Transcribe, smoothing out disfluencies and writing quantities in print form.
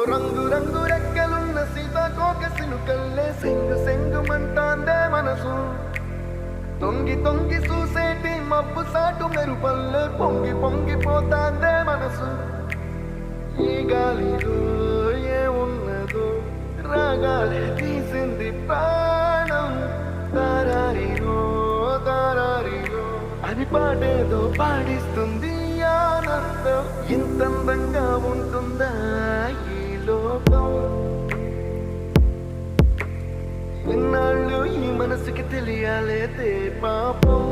రంగు రంగు రెక్కలున్న సీతాకోక సినుకల్లే సెంగు సెంగు మంటాందే మనసు తొంగి తొంగి చూసేటి మబ్బు సాటు మెరుపల్లే పొంగి పొంగిపోతాందే మనసు ఈ గాలిలో ఏమున్నదో రాగాలే తీసింది ప్రాణం తారారిలో తారారిలో అని పాడేదో పాడిస్తుంది ఆనందం ఇంతందంగా ఉంటుందా ఈ లోకం ఇన్నాళ్ళు ఈ మనసుకి తెలియాలేదే పాపం